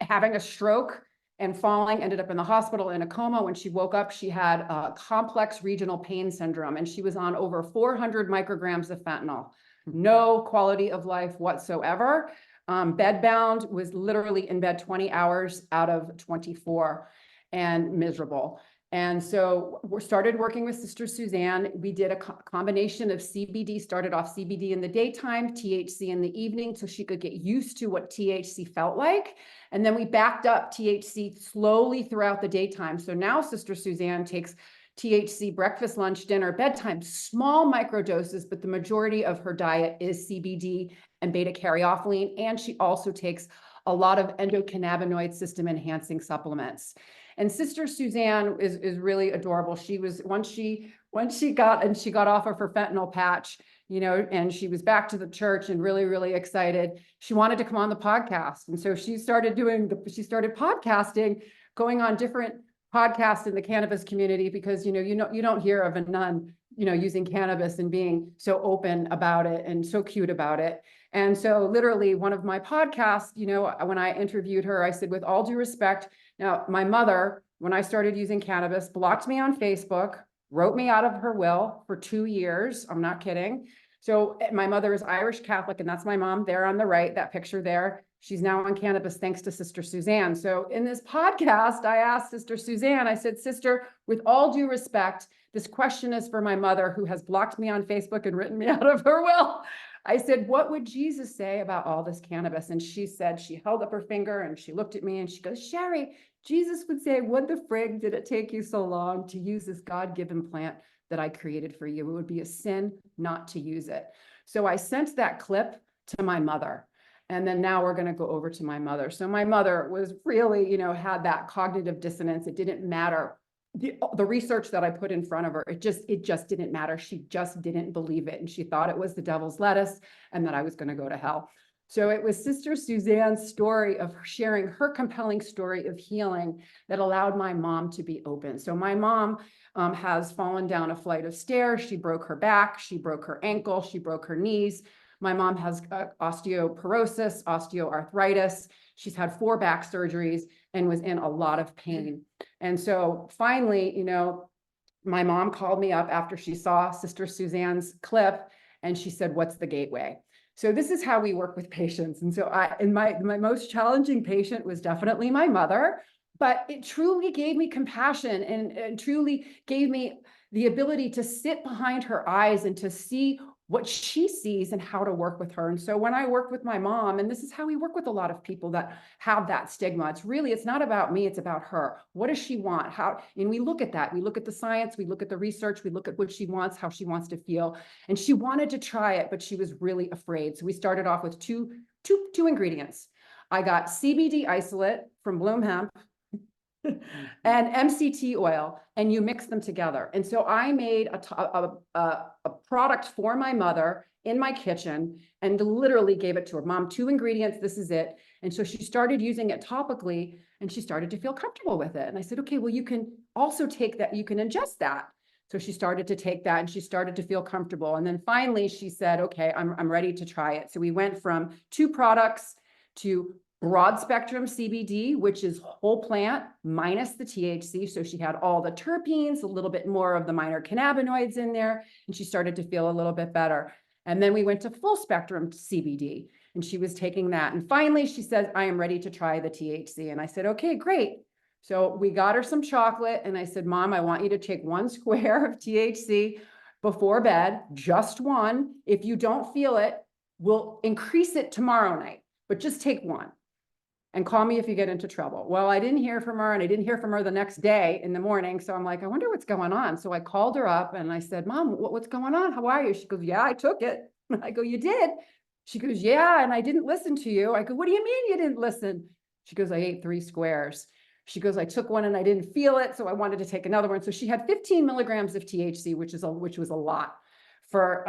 having a stroke and falling, ended up in the hospital in a coma. When she woke up, she had a complex regional pain syndrome and she was on over 400 micrograms of fentanyl. No quality of life whatsoever. Bedbound, was literally in bed 20 hours out of 24 and miserable. And so we started working with Sister Suzanne. We did a combination of CBD, started off CBD in the daytime, THC in the evening, so she could get used to what THC felt like. And then we backed up THC slowly throughout the daytime. So now Sister Suzanne takes THC breakfast, lunch, dinner, bedtime, small micro doses, but the majority of her diet is CBD and beta-caryophyllene. And she also takes a lot of endocannabinoid system enhancing supplements. And Sister Suzanne is really adorable. She was, once she got off of her fentanyl patch, and she was back to the church and really, really excited. She wanted to come on the podcast. And so she started podcasting, going on different podcasts in the cannabis community, because you don't hear of a nun using cannabis and being so open about it and so cute about it. And so literally one of my podcasts, when I interviewed her, I said, with all due respect, now my mother, when I started using cannabis, blocked me on Facebook, wrote me out of her will for 2 years. I'm not kidding. So my mother is Irish Catholic, and that's my mom there on the right, that picture there. She's now on cannabis thanks to Sister Suzanne. So in this podcast, I asked Sister Suzanne, I said, Sister, with all due respect, this question is for my mother who has blocked me on Facebook and written me out of her will. I said, what would Jesus say about all this cannabis? And she said, she held up her finger and she looked at me and she goes, Sherry, Jesus would say, what the frig did it take you so long to use this God-given plant that I created for you? It would be a sin not to use it. So I sent that clip to my mother. And then now we're going to go over to my mother. So my mother was really, had that cognitive dissonance. It didn't matter. The research that I put in front of her, it just didn't matter. She just didn't believe it. And she thought it was the devil's lettuce and that I was going to go to hell. So it was Sister Suzanne's story of sharing her compelling story of healing that allowed my mom to be open. So my mom has fallen down a flight of stairs. She broke her back, she broke her ankle, she broke her knees. My mom has osteoporosis, osteoarthritis. She's had 4 back surgeries and was in a lot of pain. And so finally, you know, my mom called me up after she saw Sister Suzanne's clip, and she said, "What's the gateway?" So this is how we work with patients. And so my most challenging patient was definitely my mother, but it truly gave me compassion and truly gave me the ability to sit behind her eyes and to see what she sees and how to work with her. And so when I work with my mom, and this is how we work with a lot of people that have that stigma, it's not about me, it's about her. What does she want? And we look at that. We look at the science, we look at the research, we look at what she wants, how she wants to feel. And she wanted to try it, but she was really afraid. So we started off with two ingredients. I got CBD isolate from Bloom Hemp and MCT oil, and you mix them together. And so I made a product for my mother in my kitchen and literally gave it to her. Mom, 2 ingredients, this is it. And so she started using it topically and she started to feel comfortable with it. And I said, okay, well, you can also take that, you can ingest that. So she started to take that and she started to feel comfortable. And then finally she said, okay, I'm ready to try it. So we went from 2 products to broad spectrum CBD, which is whole plant minus the THC. So she had all the terpenes, a little bit more of the minor cannabinoids in there, and she started to feel a little bit better. And then we went to full spectrum CBD, and she was taking that. And finally, she said, I am ready to try the THC. And I said, okay, great. So we got her some chocolate, and I said, Mom, I want you to take 1 square of THC before bed, just 1. If you don't feel it, we'll increase it tomorrow night, but just take 1. And call me if you get into trouble. Well, I didn't hear from her, and I didn't hear from her the next day in the morning. So I'm like, I wonder what's going on. So I called her up and I said, Mom, what's going on? How are you? She goes, yeah, I took it. I go, you did? She goes, yeah, and I didn't listen to you. I go, what do you mean you didn't listen? She goes, I ate 3 squares. She goes, I took 1 and I didn't feel it. So I wanted to take another one. So she had 15 milligrams of THC, which was a lot for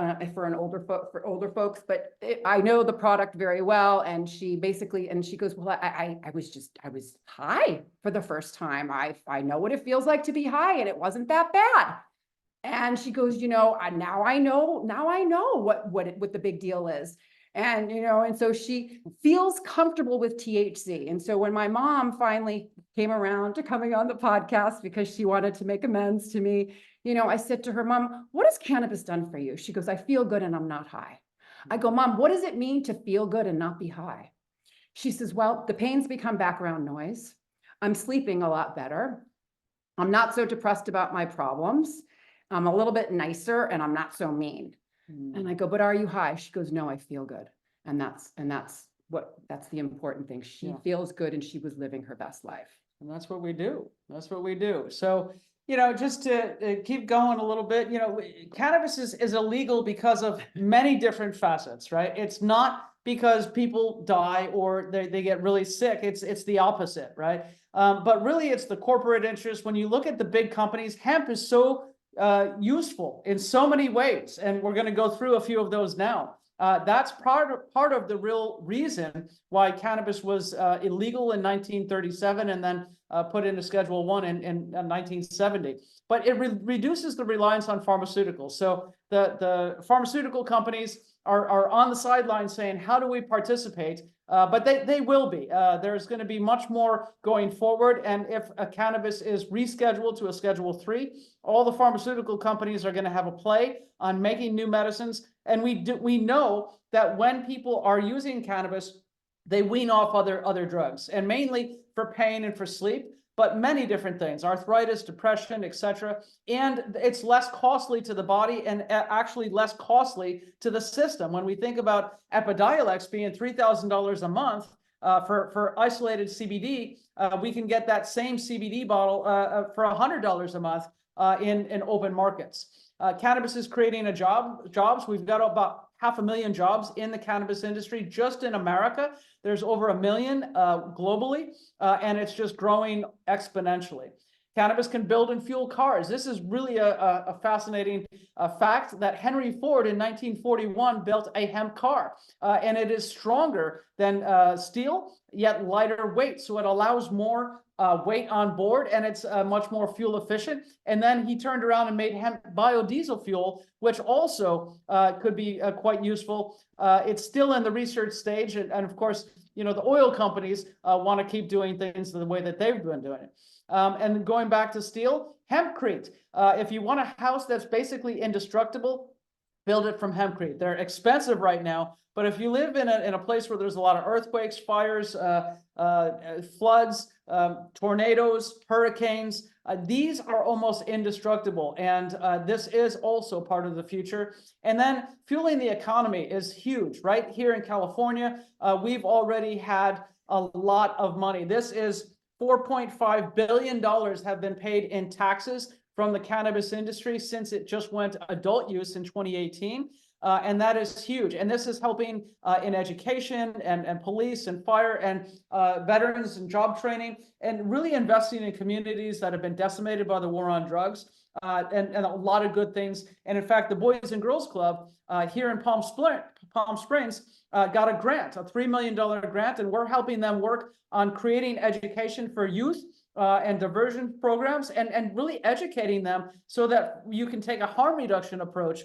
older folks, but I know the product very well. And she goes, well, I was high for the first time. I know what it feels like to be high, and it wasn't that bad. And she goes, you know, now I know what the big deal is. And, you know, and so she feels comfortable with THC. And so when my mom finally came around to coming on the podcast because she wanted to make amends to me, you know, I said to her, Mom, what has cannabis done for you? She goes, I feel good and I'm not high. I go, Mom, what does it mean to feel good and not be high? She says, well, the pains become background noise. I'm sleeping a lot better. I'm not so depressed about my problems. I'm a little bit nicer and I'm not so mean. And I go, but are you high? She goes, no, I feel good. And that's the important thing. She feels good and she was living her best life. And that's what we do. That's what we do. So, you know, just to keep going a little bit, you know, cannabis is illegal because of many different facets, right? It's not because people die or they get really sick. It's the opposite, right? But really it's the corporate interest. When you look at the big companies, hemp is so useful in so many ways. And we're going to go through a few of those now. That's part of the real reason why cannabis was illegal in 1937 and then put into Schedule 1 in 1970. But it reduces the reliance on pharmaceuticals. So the pharmaceutical companies are on the sidelines saying, how do we participate? But they will be. There's going to be much more going forward. And if a cannabis is rescheduled to a Schedule 3, all the pharmaceutical companies are going to have a play on making new medicines. And we know that when people are using cannabis, they wean off other drugs, and mainly for pain and for sleep, but many different things, arthritis, depression, etc. And it's less costly to the body and actually less costly to the system. When we think about Epidiolex being $3,000 a month for isolated CBD, we can get that same CBD bottle for $100 a month in open markets. Cannabis is creating jobs. We've got about 500,000 jobs in the cannabis industry just in America. There's over 1 million globally, and it's just growing exponentially. Cannabis can build and fuel cars. This is really a fascinating fact that Henry Ford in 1941 built a hemp car, and it is stronger than steel, yet lighter weight. So it allows more weight on board, and it's much more fuel efficient. And then he turned around and made hemp biodiesel fuel, which also could be quite useful. It's still in the research stage, and of course, you know, the oil companies want to keep doing things the way that they've been doing it. And going back to steel, hempcrete. If you want a house that's basically indestructible, build it from hempcrete. They're expensive right now, but if you live in a place where there's a lot of earthquakes, fires, floods, tornadoes, hurricanes, these are almost indestructible. And this is also part of the future. And then fueling the economy is huge. Right here in California, we've already had a lot of money. This is $4.5 billion have been paid in taxes from the cannabis industry since it just went adult use in 2018. And that is huge. And this is helping in education and police and fire and veterans and job training, and really investing in communities that have been decimated by the war on drugs, and a lot of good things. And in fact, the Boys and Girls Club here in Palm Springs got a grant, a $3 million grant, and we're helping them work on creating education for youth and diversion programs, and really educating them so that you can take a harm reduction approach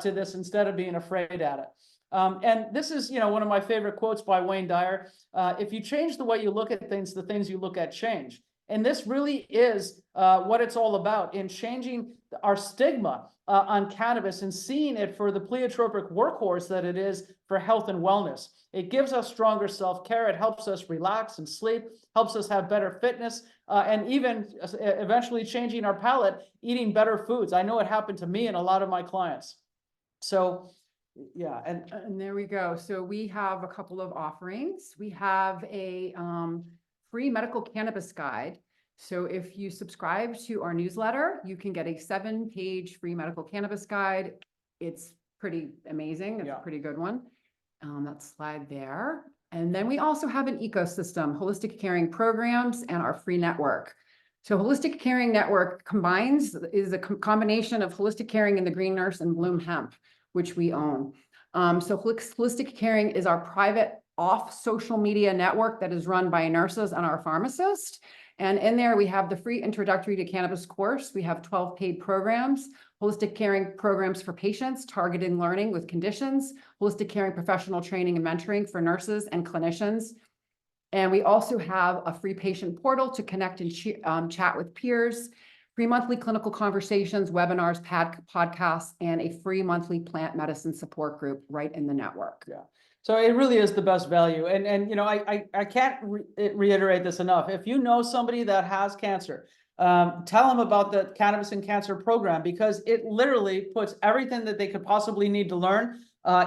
to this instead of being afraid at it. And this is, you know, one of my favorite quotes by Wayne Dyer. If you change the way you look at things, the things you look at change. And this really is what it's all about, in changing our stigma on cannabis and seeing it for the pleiotropic workhorse that it is for health and wellness. It gives us stronger self-care. It helps us relax and sleep, helps us have better fitness, and even eventually changing our palate, eating better foods. I know it happened to me and a lot of my clients. So yeah, And there we go. So we have a couple of offerings. We have a free medical cannabis guide. So if you subscribe to our newsletter, you can get a 7-page free medical cannabis guide. It's pretty amazing. It's a pretty good one. That slide there. And then we also have an ecosystem, holistic caring programs, and our free network. So holistic caring network is a combination of holistic caring and the Green Nurse and Bloom Hemp, which we own. So holistic caring is our private off social media network that is run by nurses and our pharmacist. And in there, we have the free introductory to cannabis course. We have 12 paid programs, holistic caring programs for patients, targeted learning with conditions, holistic caring professional training and mentoring for nurses and clinicians. And we also have a free patient portal to connect and chat with peers, free monthly clinical conversations, webinars, podcasts, and a free monthly plant medicine support group right in the network. yeah. So it really is the best value. And you know, I can't reiterate this enough. If you know somebody that has cancer, tell them about the Cannabis and Cancer program, because it literally puts everything that they could possibly need to learn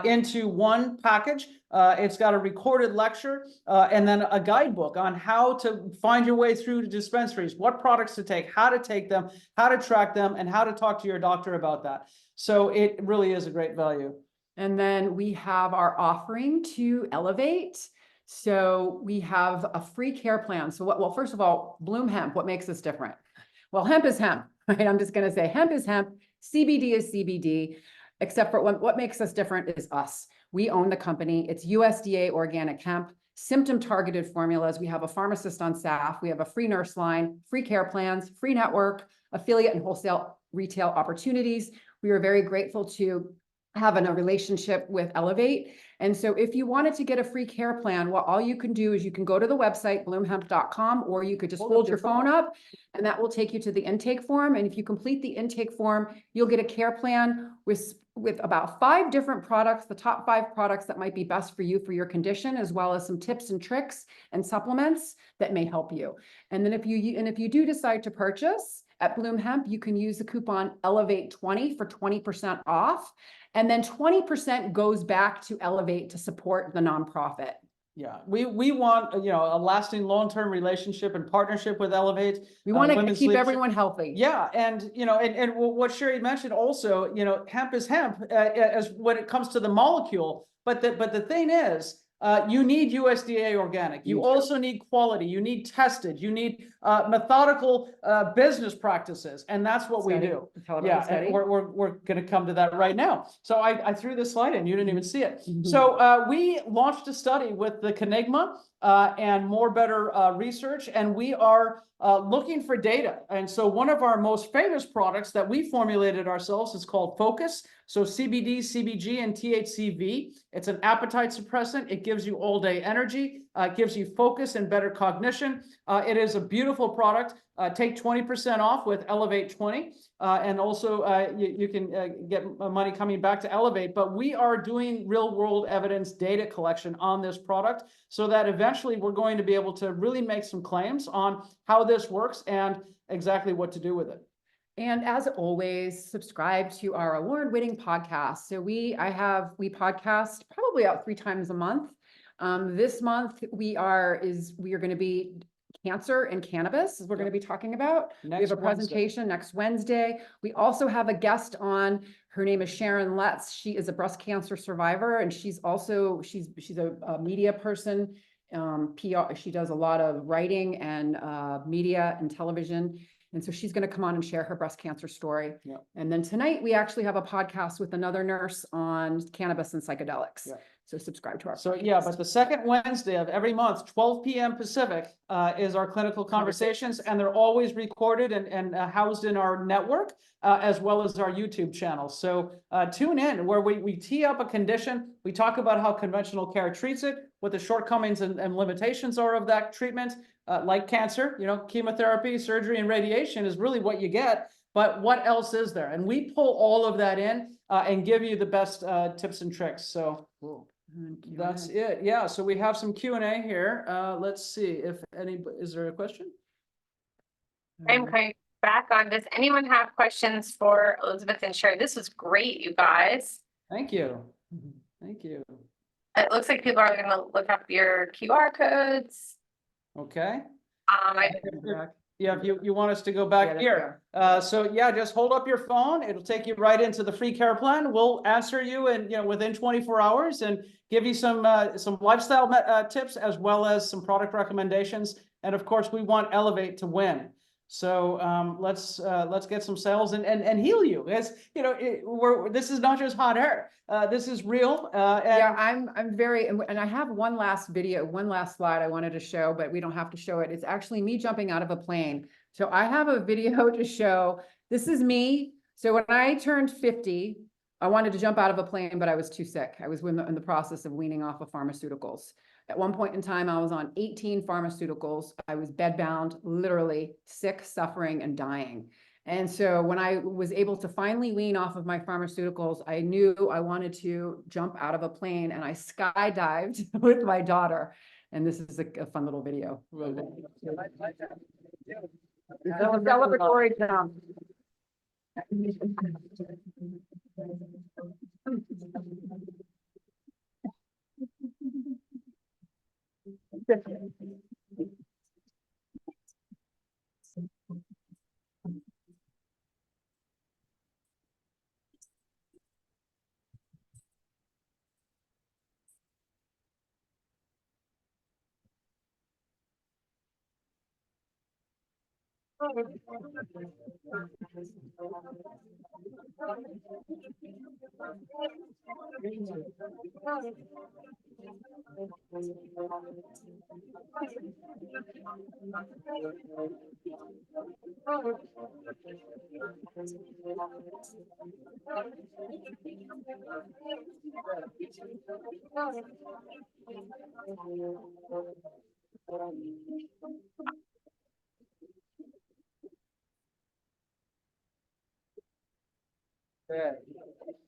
into one package. It's got a recorded lecture and then a guidebook on how to find your way through to dispensaries, what products to take, how to take them, how to track them, and how to talk to your doctor about that. So it really is a great value. And then we have our offering to Ellevate. So we have a free care plan. So well, first of all, Bloom Hemp, what makes us different? Well, hemp is hemp, right? I'm just going to say hemp is hemp. CBD is CBD, except for what makes us different is us. We own the company. It's USDA organic hemp, symptom targeted formulas. We have a pharmacist on staff. We have a free nurse line, free care plans, free network, affiliate and wholesale retail opportunities. We are very grateful to having a relationship with Ellevate. And so if you wanted to get a free care plan, well, all you can do is you can go to the website, bloomhemp.com, or you could just hold your phone up and that will take you to the intake form. And if you complete the intake form, you'll get a care plan with about 5 different products, the top 5 products that might be best for you for your condition, as well as some tips and tricks and supplements that may help you. And then if you do decide to purchase at Bloom Hemp, you can use the coupon Ellevate20 for 20% off. And then 20% goes back to Ellevate to support the nonprofit. Yeah, we want, you know, a lasting long-term relationship and partnership with Ellevate. We want to keep everyone healthy. Yeah, and you know, and what Sherry mentioned also, you know, hemp is hemp as when it comes to the molecule. But the thing is, you need USDA organic. You also need quality. You need tested. You need methodical business practices, and that's what we do. Yeah, and we're going to come to that right now. So I threw this slide in. You didn't even see it. So we launched a study with the Kenigma and More Better Research, and we are looking for data. And so one of our most famous products that we formulated ourselves is called Focus. So CBD, CBG, and THC-V. It's an appetite suppressant. It gives you all-day energy. It gives you focus and better cognition. It is a beautiful product. Take 20% off with Ellevate 20. And also you can get money coming back to Ellevate. But we are doing real-world evidence data collection on this product so that eventually we're going to be able to really make some claims on how this works and exactly what to do with it. And as always, subscribe to our award-winning podcast. So we podcast probably about 3 times a month. This month we are going to be cancer and cannabis, as we're going to be talking about. We have a presentation next Wednesday. We also have a guest on. Her name is Sharon Letts. She is a breast cancer survivor, and she's a media person. PR. She does a lot of writing and media and television. And so she's going to come on and share her breast cancer story. Yeah. And then tonight we actually have a podcast with another nurse on cannabis and psychedelics. Yeah. So subscribe to our podcast. Yeah, but the second Wednesday of every month, 12 p.m. Pacific, is our clinical conversations, and they're always recorded and housed in our network, as well as our YouTube channel. So tune in where we tee up a condition. We talk about how conventional care treats it, what the shortcomings and limitations are of that treatment, like cancer, chemotherapy, surgery, and radiation is really what you get. But what else is there? And we pull all of that in and give you the best tips and tricks. So that's it. Yeah. So we have some Q&A here. Let's see if is there a question? I'm coming back on. Does anyone have questions for Elizabeth and Sherry? This was great, you guys. Thank you. Thank you. It looks like people are going to look up your QR codes. Okay. Yeah, if you want us to go back here. So yeah, just hold up your phone. It'll take you right into the free care plan. We'll answer you within 24 hours and give you some lifestyle tips as well as some product recommendations. And of course, we want Ellevate to win. So let's get some sales and heal you. As this is not just hot air. This is real. Yeah, I'm very, and I have one last slide I wanted to show, but we don't have to show it. It's actually me jumping out of a plane. So I have a video to show. This is me. So when I turned 50, I wanted to jump out of a plane, but I was too sick. I was in the process of weaning off of pharmaceuticals. At one point in time, I was on 18 pharmaceuticals. I was bedbound, literally sick, suffering, and dying. And so when I was able to finally wean off of my pharmaceuticals, I knew I wanted to jump out of a plane, and I skydived with my daughter. And this is a fun little video. It's a celebratory jump.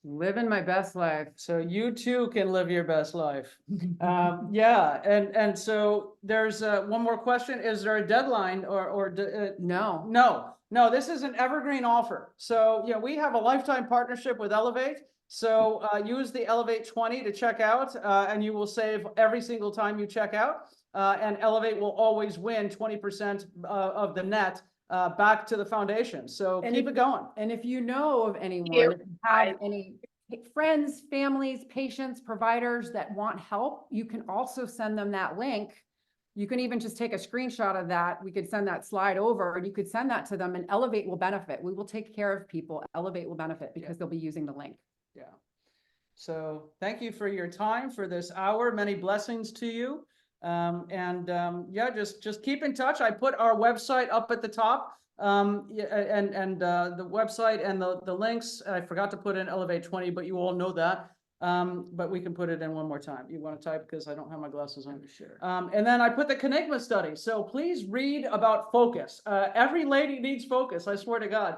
Living my best life. So you too can live your best life. Yeah, and so there's one more question. Is there a deadline or No. No, this is an evergreen offer. So we have a lifetime partnership with Ellevate. So use the Ellevate 20 to check out, and you will save every single time you check out. And Ellevate will always win 20% of the net back to the foundation. So keep it going. And if you know of anyone who have any friends, families, patients, providers that want help, you can also send them that link. You can even just take a screenshot of that. We could send that slide over and you could send that to them, and Ellevate will benefit. We will take care of people. Ellevate will benefit because they'll be using the link. Yeah. So thank you for your time for this hour. Many blessings to you. Yeah, just keep in touch. I put our website up at the top. The website and the links, I forgot to put in Ellevate 20, but you all know that. But we can put it in one more time. You want to type because I don't have my glasses on. Sure. And then I put the Kenigma study. So please read about focus. Every lady needs focus. I swear to God.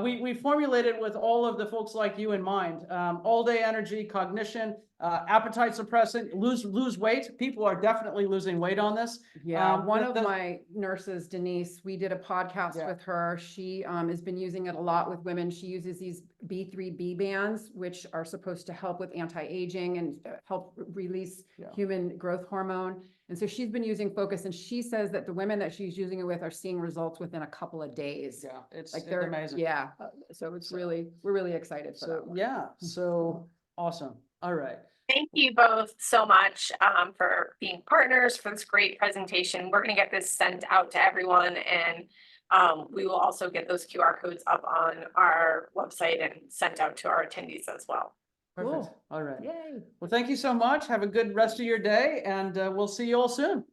We formulated with all of the folks like you in mind. All day energy, cognition, appetite suppressant, lose weight. People are definitely losing weight on this. Yeah, one of my nurses, Denise, we did a podcast Yeah. with her. She has been using it a lot with women. She uses these B3B bands, which are supposed to help with anti-aging and help release Yeah. human growth hormone. And so she's been using Focus, and she says that the women that she's using it with are seeing results within a couple of days. Yeah, it's They're amazing. Yeah, so it's we're really excited for that So one. yeah, so awesome. All right. Thank you both so much for being partners for this great presentation. We're going to get this sent out to everyone, and we will also get those QR codes up on our website and sent out to our attendees as well. Perfect. Cool. All right. Yay. Well, thank you so much. Have a good rest of your day, and we'll see you all soon.